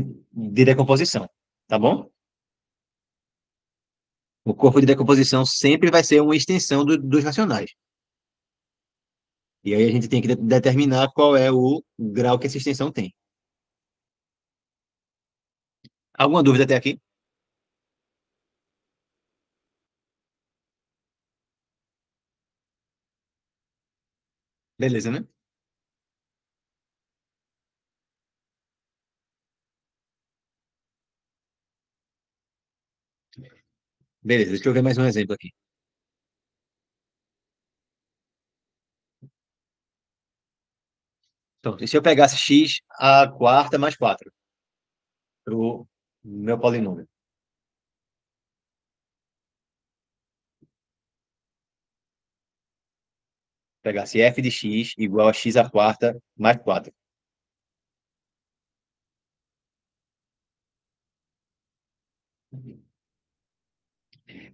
decomposição. Tá bom? O corpo de decomposição sempre vai ser uma extensão dos racionais. E aí a gente tem que determinar qual é o grau que essa extensão tem. Alguma dúvida até aqui? Beleza, né? Beleza, deixa eu ver mais um exemplo aqui. Então, e se eu pegasse x à quarta mais 4 para o meu polinômio? Pegasse f de x igual a x à quarta mais 4.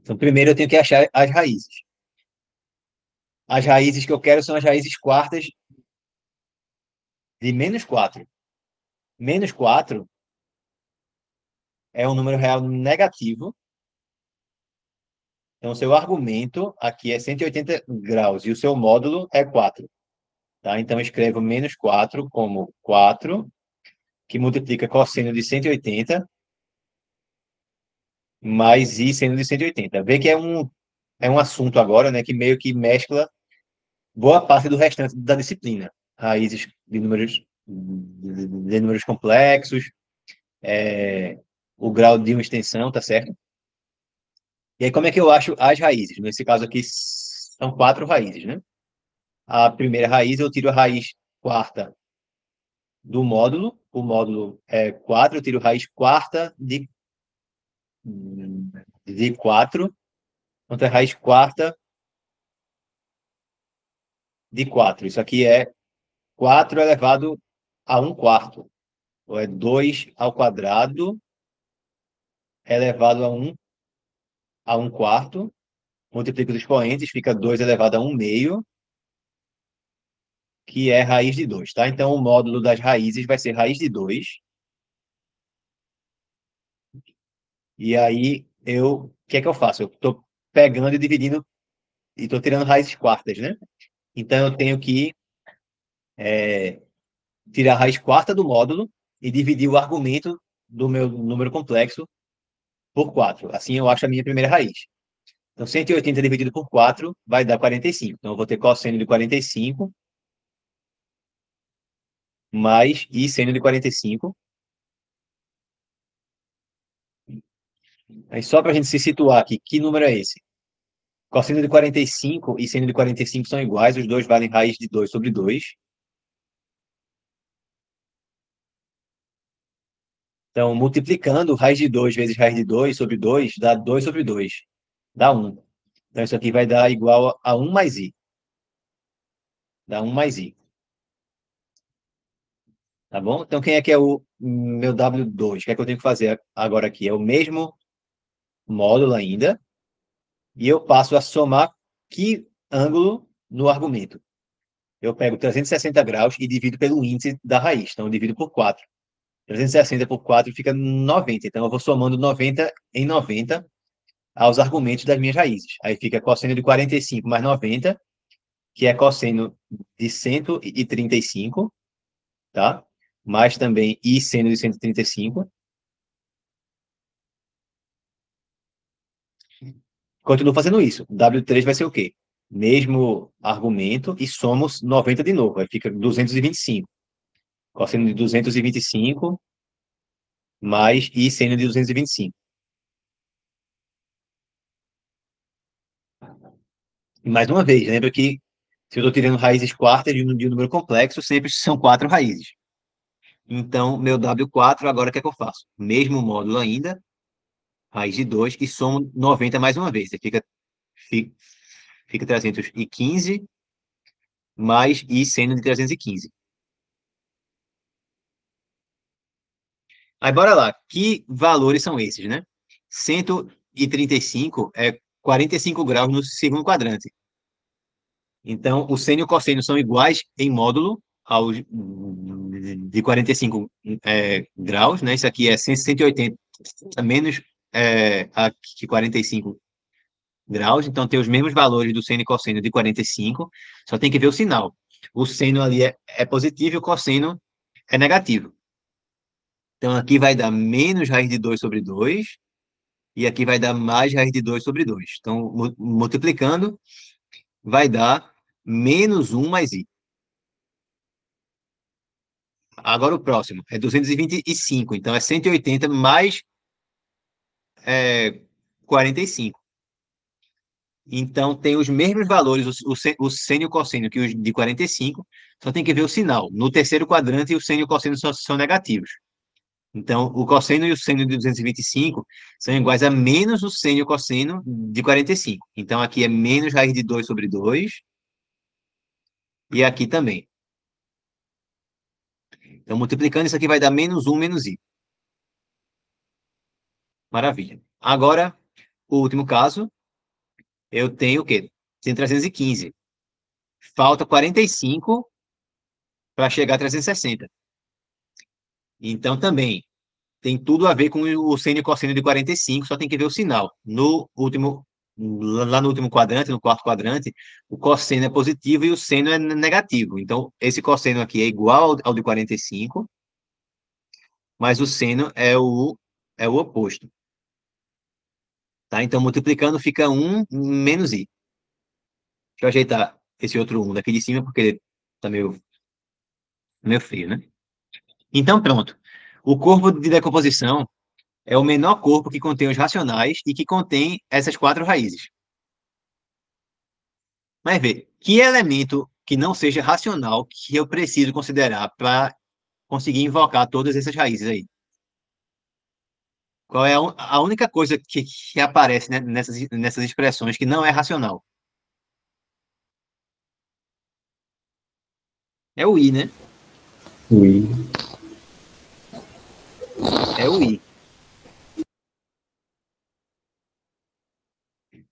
Então, primeiro eu tenho que achar as raízes. As raízes que eu quero são as raízes quartas de menos 4. Menos 4 é um número real negativo. Então, o seu argumento aqui é 180 graus e o seu módulo é 4. Tá? Então, eu escrevo menos 4 como 4, que multiplica cosseno de 180, mais i seno de 180. Vê que é um assunto agora, né, que meio que mescla boa parte do restante da disciplina. Raízes de números complexos, o grau de uma extensão, tá certo? E aí, como é que eu acho as raízes? Nesse caso aqui, são 4 raízes, né? A primeira raiz, eu tiro a raiz quarta do módulo. O módulo é 4, eu tiro raiz quarta de 4. Então, é raiz quarta de 4. Isso aqui é 4 elevado a um quarto. Ou é 2 ao quadrado elevado a um quarto. Multiplica os expoentes, fica 2 elevado a um meio, que é raiz de 2, tá? Então, o módulo das raízes vai ser raiz de 2. E aí, o que é que eu faço? Eu estou pegando e dividindo, e estou tirando raízes quartas, né? Então, eu tenho que tirar a raiz quarta do módulo e dividir o argumento do meu número complexo por 4. Assim, eu acho a minha primeira raiz. Então, 180 dividido por 4 vai dar 45. Então, eu vou ter cosseno de 45 mais i seno de 45. Aí, só para a gente se situar aqui, que número é esse? Cosseno de 45 e seno de 45 são iguais, os dois valem raiz de 2 sobre 2. Então, multiplicando, raiz de 2 vezes raiz de 2 sobre 2 dá 2 sobre 2. Dá 1. Então, isso aqui vai dar igual a 1 mais i. Dá 1 mais i. Tá bom? Então, quem é que é o meu W2? O que é que eu tenho que fazer agora aqui? É o mesmo módulo ainda, e eu passo a somar que ângulo no argumento. Eu pego 360 graus e divido pelo índice da raiz. Então, eu divido por 4. 360 por 4 fica 90. Então, eu vou somando 90 em 90 aos argumentos das minhas raízes. Aí fica cosseno de 45 mais 90, que é cosseno de 135, tá? Mais também I seno de 135. Continuo fazendo isso. W3 vai ser o quê? Mesmo argumento e somos 90 de novo. Aí fica 225. Cosseno de 225 mais I seno de 225. E mais uma vez, lembra que se eu estou tirando raízes quartas de um número complexo, sempre são quatro raízes. Então, meu W4, agora o que é que eu faço? Mesmo módulo ainda, raiz de 2, e somo 90 mais uma vez. Aí fica 315 mais I seno de 315. Aí, bora lá. Que valores são esses, né? 135 é 45 graus no segundo quadrante. Então, o seno e o cosseno são iguais em módulo aos de 45 graus, né? Isso aqui é 180 menos que 45 graus. Então, tem os mesmos valores do seno e cosseno de 45, só tem que ver o sinal. O seno ali é positivo e o cosseno é negativo. Então, aqui vai dar menos raiz de 2 sobre 2, e aqui vai dar mais raiz de 2 sobre 2. Então, multiplicando, vai dar menos 1 mais i. Agora o próximo é 225, então é 180 mais 45. Então tem os mesmos valores, o seno e o cosseno, que os de 45, só tem que ver o sinal. No terceiro quadrante, o seno e o cosseno são negativos. Então, o cosseno e o seno de 225 são iguais a menos o seno e o cosseno de 45. Então, aqui é menos raiz de 2 sobre 2, e aqui também. Então, multiplicando, isso aqui vai dar menos 1 menos i. Maravilha. Agora, o último caso, eu tenho o quê? Tenho 315. Falta 45 para chegar a 360. Então, também, tem tudo a ver com o seno e cosseno de 45, só tem que ver o sinal. Lá no último quadrante, no quarto quadrante, o cosseno é positivo e o seno é negativo. Então, esse cosseno aqui é igual ao de 45, mas o seno é o oposto. Tá? Então, multiplicando, fica 1 menos i. Deixa eu ajeitar esse outro 1 daqui de cima, porque ele tá meio feio, né? Então, pronto. O corpo de decomposição é o menor corpo que contém os racionais e que contém essas quatro raízes. Mas vê, que elemento que não seja racional que eu preciso considerar para conseguir invocar todas essas raízes aí? Qual é a única coisa que aparece, né, nessas expressões que não é racional? É o i, né? Oui. É o i.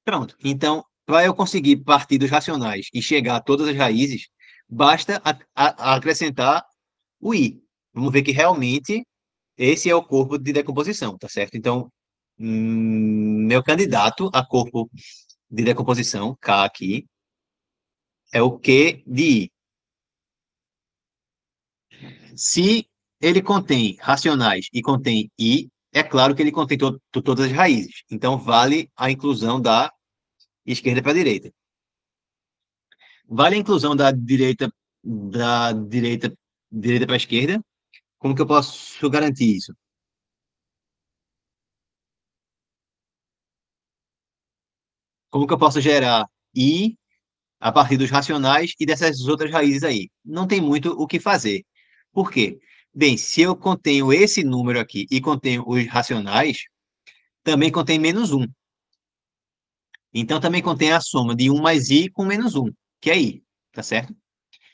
Pronto. Então, para eu conseguir partir dos racionais e chegar a todas as raízes, basta acrescentar o i. Vamos ver que realmente esse é o corpo de decomposição, tá certo? Então, meu candidato a corpo de decomposição, K aqui, é o Q de I. Se ele contém racionais e contém I, é claro que ele contém todas as raízes. Então, vale a inclusão da esquerda para a direita. Vale a inclusão da direita para a esquerda? Como que eu posso garantir isso? Como que eu posso gerar I a partir dos racionais e dessas outras raízes aí? Não tem muito o que fazer. Por quê? Bem, se eu contenho esse número aqui e contenho os racionais, também contém menos um. Então, também contém a soma de 1 mais i com menos um, que é i, tá certo?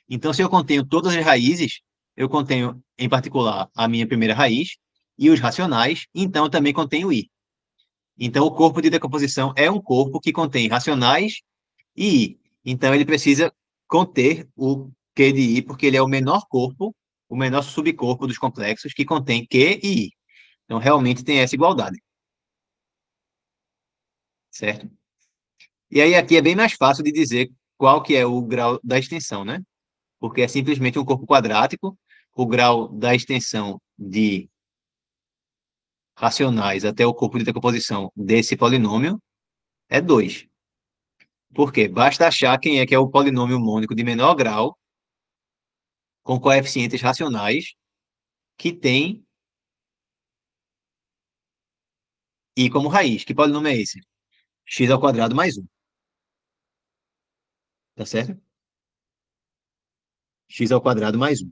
Então, se eu contenho todas as raízes, eu contenho, em particular, a minha primeira raiz e os racionais, então eu também contenho I. Então, o corpo de decomposição é um corpo que contém racionais e I. Então, ele precisa conter o Q de I, porque ele é o menor corpo, o menor subcorpo dos complexos que contém Q e I. Então, realmente tem essa igualdade, certo? E aí, aqui é bem mais fácil de dizer qual que é o grau da extensão, né? Porque é simplesmente um corpo quadrático, o grau da extensão de racionais até o corpo de decomposição desse polinômio é 2. Por quê? Basta achar quem é que é o polinômio mônico de menor grau com coeficientes racionais que tem I como raiz. Que polinômio é esse? X ao quadrado mais um. Tá certo? X ao quadrado mais um.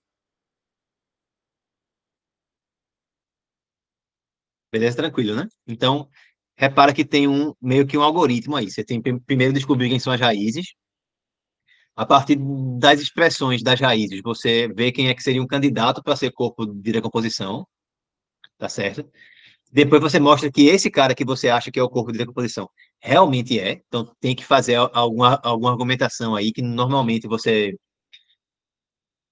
Beleza? Tranquilo, né? Então, repara que tem meio que um algoritmo aí. Você tem primeiro descobrir quem são as raízes. A partir das expressões das raízes, você vê quem é que seria um candidato para ser corpo de decomposição, tá certo? Depois você mostra que esse cara que você acha que é o corpo de decomposição realmente é. Então tem que fazer alguma argumentação aí que normalmente você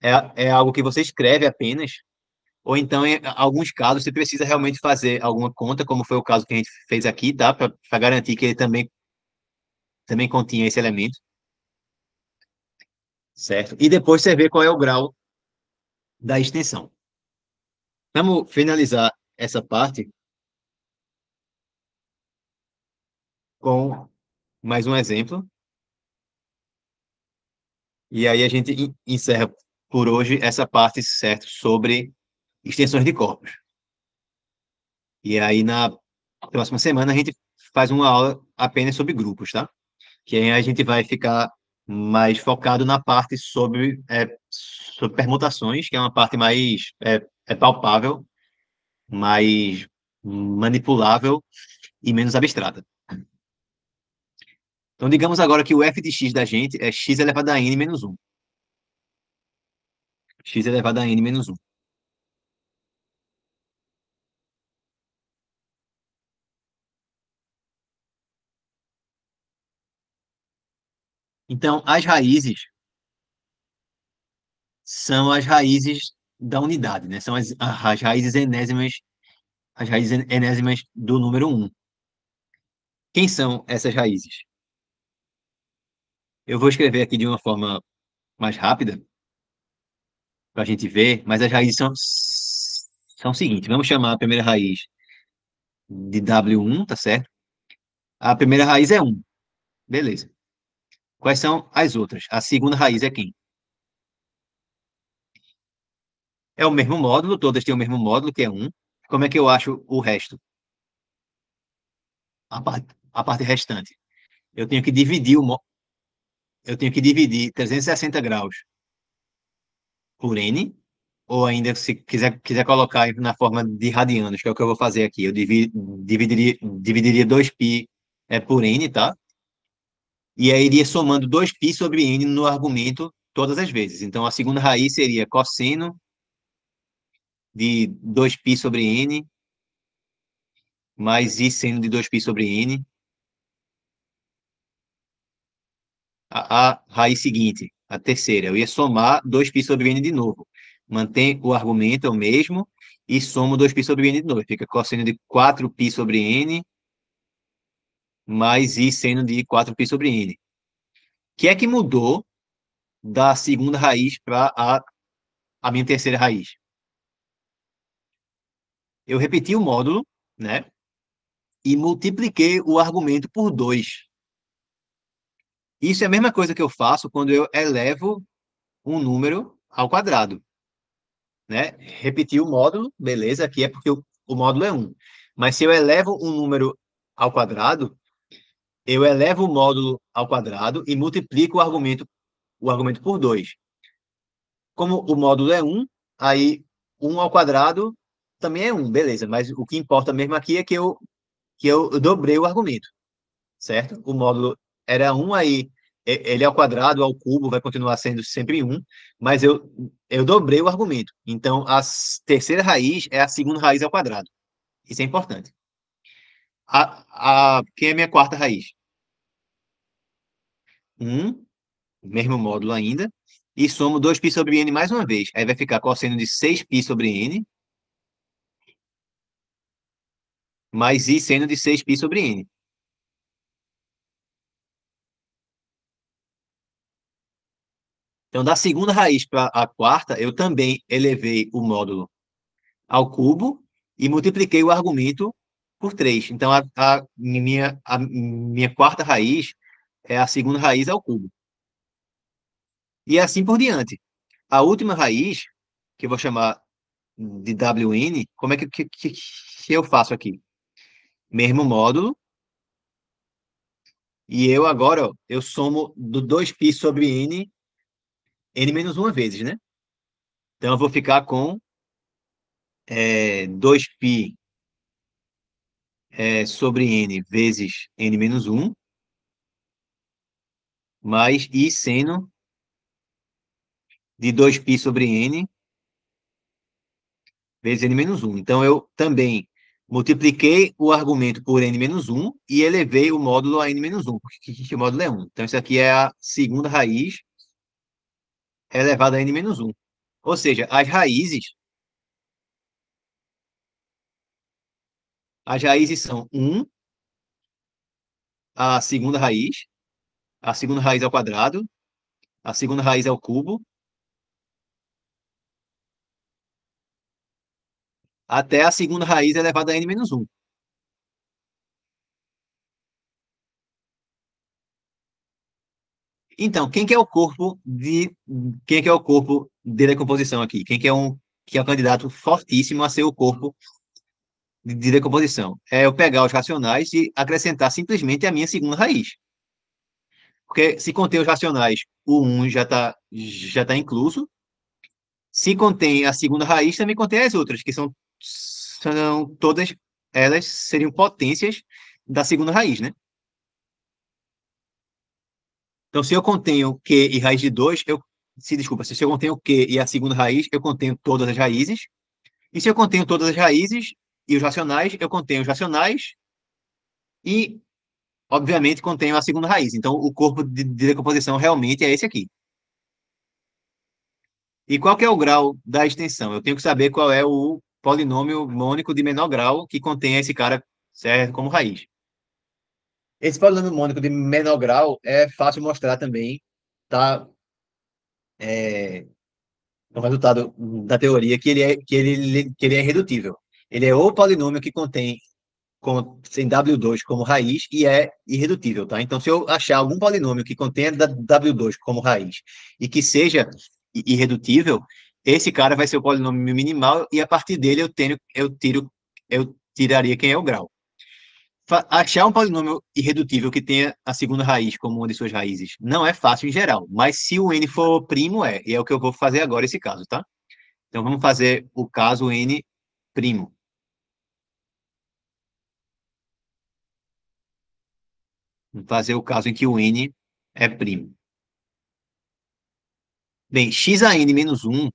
é algo que você escreve apenas, ou então em alguns casos você precisa realmente fazer alguma conta, como foi o caso que a gente fez aqui, tá? Para garantir que ele também continha esse elemento, certo? E depois você vê qual é o grau da extensão. Vamos finalizar essa parte com mais um exemplo, e aí a gente encerra por hoje essa parte, certo, sobre extensões de corpos. E aí, na próxima semana, a gente faz uma aula apenas sobre grupos, tá? Que aí a gente vai ficar mais focado na parte sobre permutações, que é uma parte mais palpável, mais manipulável e menos abstrata. Então, digamos agora que o f de x da gente é x elevado a n menos 1. X elevado a n menos 1. Então, as raízes são as raízes da unidade, né? São as raízes enésimas, as raízes enésimas do número um. Quem são essas raízes? Eu vou escrever aqui de uma forma mais rápida para a gente ver, mas as raízes são o seguinte: vamos chamar a primeira raiz de W1, tá certo? A primeira raiz é 1, beleza. Quais são as outras? A segunda raiz é quem? É o mesmo módulo, todas têm o mesmo módulo, que é 1. Como é que eu acho o resto? A parte restante. Eu tenho que dividir eu tenho que dividir 360 graus por n, ou ainda se quiser colocar na forma de radianos, que é o que eu vou fazer aqui. Eu dividiria 2π por n, tá? E aí iria somando 2π sobre n no argumento todas as vezes. Então, a segunda raiz seria cosseno de 2π sobre n mais i seno de 2π sobre n. A raiz seguinte, a terceira, eu ia somar 2π sobre n de novo. Mantém o argumento é o mesmo e somo 2π sobre n de novo. Fica cosseno de 4π sobre n mais i seno de 4π sobre n. O que é que mudou da segunda raiz para a minha terceira raiz? Eu repeti o módulo, né? E multipliquei o argumento por 2. Isso é a mesma coisa que eu faço quando eu elevo um número ao quadrado, né? Repetir o módulo, beleza, aqui é porque o módulo é 1. Mas se eu elevo um número ao quadrado, eu elevo o módulo ao quadrado e multiplico o argumento por 2. Como o módulo é 1, aí 1 ao quadrado também é 1, beleza. Mas o que importa mesmo aqui é que eu dobrei o argumento, certo? O módulo era 1, aí ele ao quadrado, ao cubo, vai continuar sendo sempre um, mas eu dobrei o argumento. Então, terceira raiz é a segunda raiz ao quadrado. Isso é importante. Quem é a minha quarta raiz? Um, mesmo módulo ainda, e somo 2π sobre n mais uma vez. Aí vai ficar cosseno de 6π sobre n, mais i seno de 6π sobre n. Então, da segunda raiz para a quarta, eu também elevei o módulo ao cubo e multipliquei o argumento por 3. Então, a minha quarta raiz é a segunda raiz ao cubo. E assim por diante. A última raiz, que eu vou chamar de Wn, como é que eu faço aqui? Mesmo módulo, e eu agora, ó, eu somo do 2π sobre n menos uma vezes, né? Então, eu vou ficar com 2π sobre n vezes n menos um, mais i seno de 2π sobre n vezes n menos um. Então, eu também multipliquei o argumento por n menos um e elevei o módulo a n menos um, porque o módulo é 1. Então, isso aqui é a segunda raiz elevada a n menos um. Ou seja, as raízes são um, a segunda raiz ao quadrado, a segunda raiz ao cubo, até a segunda raiz elevada a n menos um. Então, quem que é o corpo de decomposição aqui? Quem que é o candidato fortíssimo a ser o corpo de decomposição? É eu pegar os racionais e acrescentar simplesmente a minha segunda raiz. Porque se contém os racionais, o um já tá incluso. Se contém a segunda raiz, também contém as outras, que são todas elas seriam potências da segunda raiz, né? Então, se eu contenho Q e raiz de 2, desculpa, se eu contenho Q e a segunda raiz, eu contenho todas as raízes. E se eu contenho todas as raízes e os racionais, eu contenho os racionais e, obviamente, contenho a segunda raiz. Então, o corpo de decomposição realmente é esse aqui. E qual que é o grau da extensão? Eu tenho que saber qual é o polinômio mônico de menor grau que contém esse cara, certo, como raiz. Esse polinômio mônico de menor grau é fácil mostrar também, tá? É, o resultado da teoria que ele é irredutível. Ele é o polinômio que tem W2 como raiz e é irredutível, tá? Então, se eu achar algum polinômio que contenha W2 como raiz e que seja irredutível, esse cara vai ser o polinômio minimal e a partir dele eu tiraria quem é o grau. Achar um polinômio irredutível que tenha a segunda raiz como uma de suas raízes não é fácil em geral, mas se o n for primo, e é o que eu vou fazer agora esse caso, tá? Então vamos fazer o caso n primo. Vamos fazer o caso em que o n é primo. Bem, x a n menos 1,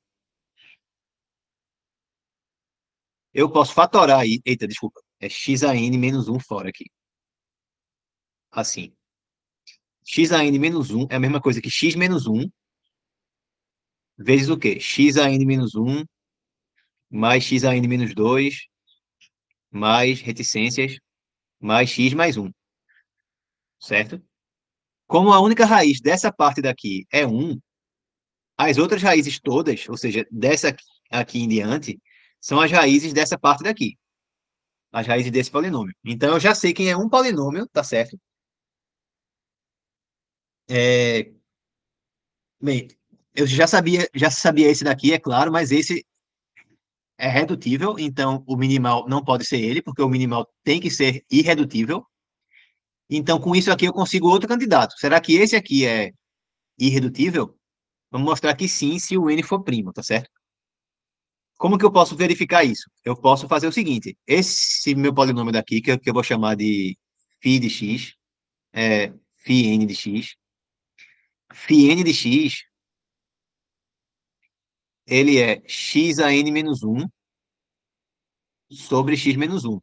eu posso fatorar aí. Eita, desculpa. É x a n menos 1 fora aqui. Assim. X a n menos 1 é a mesma coisa que x menos 1 vezes o quê? X a n menos 1 mais x a n menos 2 mais reticências mais x mais 1, certo? Como a única raiz dessa parte daqui é 1, as outras raízes todas, ou seja, dessa aqui em diante, são as raízes dessa parte daqui, as raízes desse polinômio. Então, eu já sei quem é um polinômio, tá certo? É, bem, eu já sabia esse daqui, é claro, mas esse é redutível, então o minimal não pode ser ele, porque o minimal tem que ser irredutível. Então, com isso aqui, eu consigo outro candidato. Será que esse aqui é irredutível? Vamos mostrar que sim, se o n for primo, tá certo? Como que eu posso verificar isso? Eu posso fazer o seguinte: esse meu polinômio daqui, que eu vou chamar de φ de x, é φn de x, φn de x, ele é x a n menos 1 sobre x menos 1.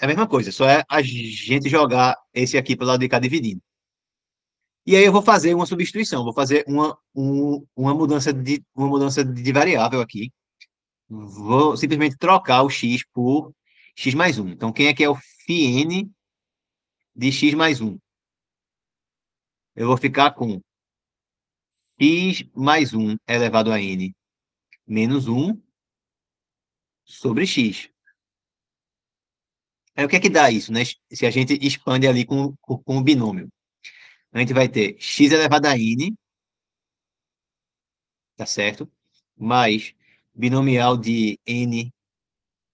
É a mesma coisa, só é a gente jogar esse aqui para o lado de cá dividindo. E aí eu vou fazer uma substituição, vou fazer uma mudança de variável aqui. Vou simplesmente trocar o x por x mais 1. Então, quem é que é o φn de x mais 1? Eu vou ficar com x mais 1 elevado a n menos 1 sobre x. Aí o que é que dá isso, né? Se a gente expande ali com o binômio. A gente vai ter x elevado a n, tá certo? Mais binomial de n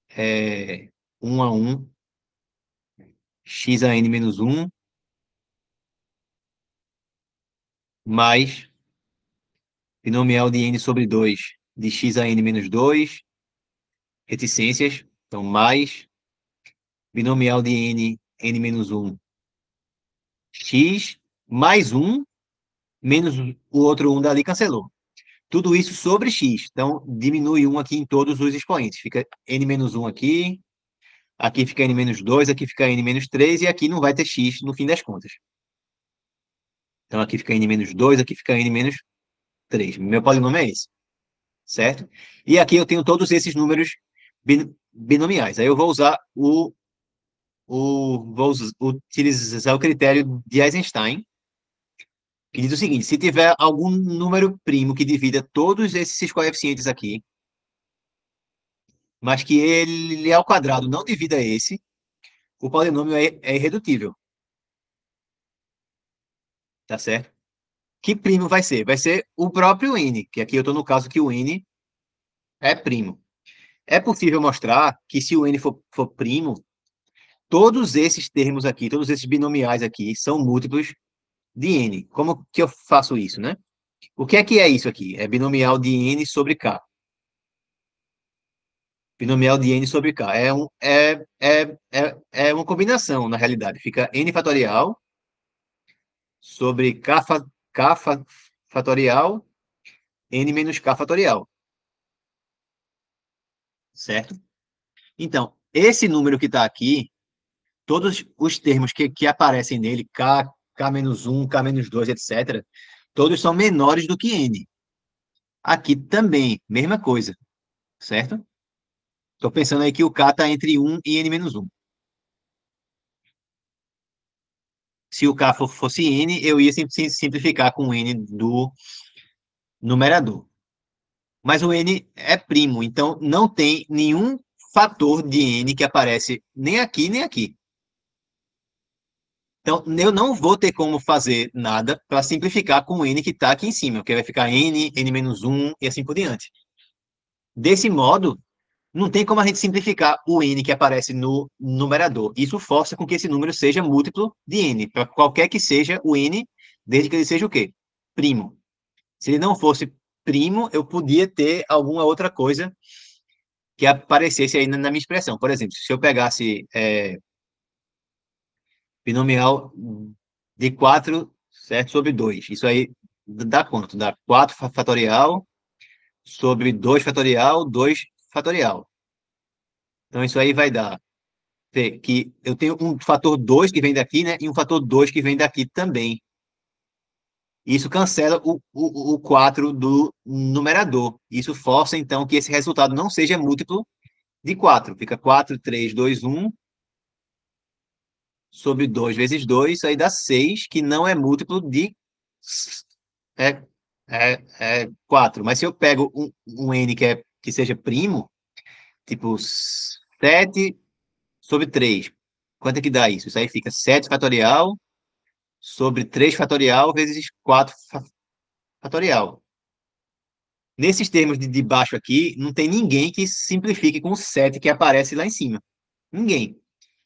é 1 a 1, x a n menos 1, mais binomial de n sobre 2 de x a n menos 2, reticências, então mais binomial de n menos 1, x, mais 1, menos o outro 1 dali, cancelou. Tudo isso sobre x. Então, diminui 1 aqui em todos os expoentes. Fica n menos 1 aqui, aqui fica n menos 2, aqui fica n menos 3, e aqui não vai ter x no fim das contas. Então, aqui fica n menos 2, aqui fica n menos 3. Meu polinômio é esse, certo? E aqui eu tenho todos esses números binomiais. Aí eu vou usar utilizar o critério de Eisenstein, que diz o seguinte: se tiver algum número primo que divida todos esses coeficientes aqui, mas que ele ao quadrado não divida esse, o polinômio é irredutível, tá certo? Que primo vai ser? Vai ser o próprio n, que aqui eu estou no caso que o n é primo. É possível mostrar que se o n for primo, todos esses termos aqui, todos esses binomiais aqui, são múltiplos de n. Como que eu faço isso, né? O que é isso aqui? É binomial de n sobre k. Binomial de n sobre k. É uma combinação, na realidade. Fica n fatorial sobre k fatorial, n menos k fatorial. Certo? Então, esse número que está aqui, todos os termos que aparecem nele, k menos 1, k menos 2, etc., todos são menores do que n. Aqui também, mesma coisa, certo? Estou pensando aí que o k está entre 1 e n menos 1. Se o k fosse n, eu ia simplificar com n do numerador. Mas o n é primo, então não tem nenhum fator de n que aparece nem aqui nem aqui. Então, eu não vou ter como fazer nada para simplificar com o n que está aqui em cima, porque vai ficar n menos 1 e assim por diante. Desse modo, não tem como a gente simplificar o n que aparece no numerador. Isso força com que esse número seja múltiplo de n, para qualquer que seja o n, desde que ele seja o quê? Primo. Se ele não fosse primo, eu podia ter alguma outra coisa que aparecesse aí na minha expressão. Por exemplo, se eu pegasse binomial de 4, certo, sobre 2. Isso aí dá quanto? Dá 4 fatorial sobre 2 fatorial, 2 fatorial. Então, isso aí vai dar que eu tenho um fator 2 que vem daqui, né? E um fator 2 que vem daqui também. Isso cancela o 4 do numerador. Isso força, então, que esse resultado não seja múltiplo de 4. Fica 4, 3, 2, 1 sobre 2 vezes 2. Isso aí dá 6, que não é múltiplo de é, 4. Mas se eu pego um n que seja primo, tipo 7 sobre 3, quanto é que dá isso? Isso aí fica 7 fatorial sobre 3 fatorial vezes 4 fatorial. Nesses termos de baixo aqui, não tem ninguém que simplifique com o 7 que aparece lá em cima. Ninguém.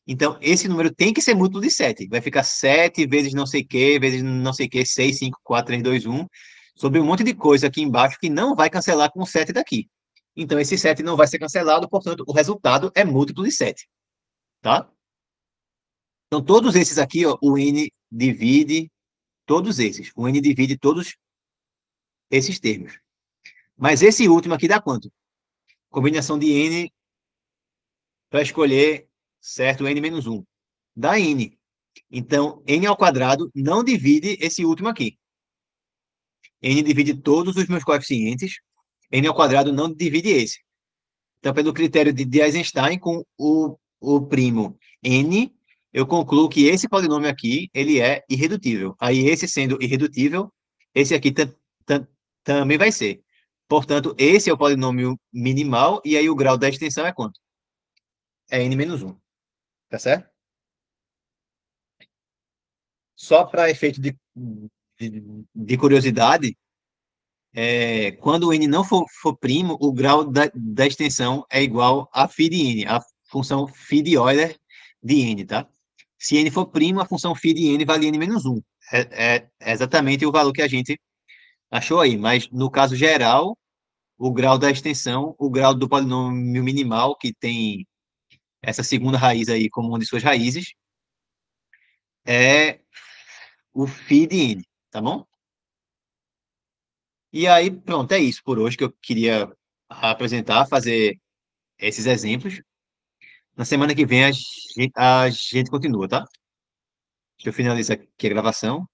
Então, esse número tem que ser múltiplo de 7. Vai ficar 7 vezes não sei o que, vezes não sei o que, 6, 5, 4, 3, 2, 1, sobre um monte de coisa aqui embaixo que não vai cancelar com o 7 daqui. Então, esse 7 não vai ser cancelado, portanto, o resultado é múltiplo de 7. Tá? Então, todos esses aqui, ó, o n divide todos esses. O n divide todos esses termos. Mas esse último aqui dá quanto? Combinação de n para escolher, certo, n menos 1. Dá n. Então, n ao quadrado não divide esse último aqui. N divide todos os meus coeficientes. N ao quadrado não divide esse. Então, pelo critério de Eisenstein, com o primo n, eu concluo que esse polinômio aqui, ele é irredutível. Aí, esse sendo irredutível, esse aqui também vai ser. Portanto, esse é o polinômio minimal, e aí o grau da extensão é quanto? É n menos 1. Tá certo? Só para efeito de curiosidade, quando o n não for primo, o grau da extensão é igual a φ de n, a função φ de Euler de n, tá? Se n for primo, a função φ de n vale n menos 1. É exatamente o valor que a gente achou aí, mas no caso geral, o grau da extensão, o grau do polinômio minimal, que tem essa segunda raiz aí como uma de suas raízes, é o φ de n, tá bom? E aí, pronto, é isso por hoje que eu queria apresentar, fazer esses exemplos. Na semana que vem a gente continua, tá? Deixa eu finalizar aqui a gravação.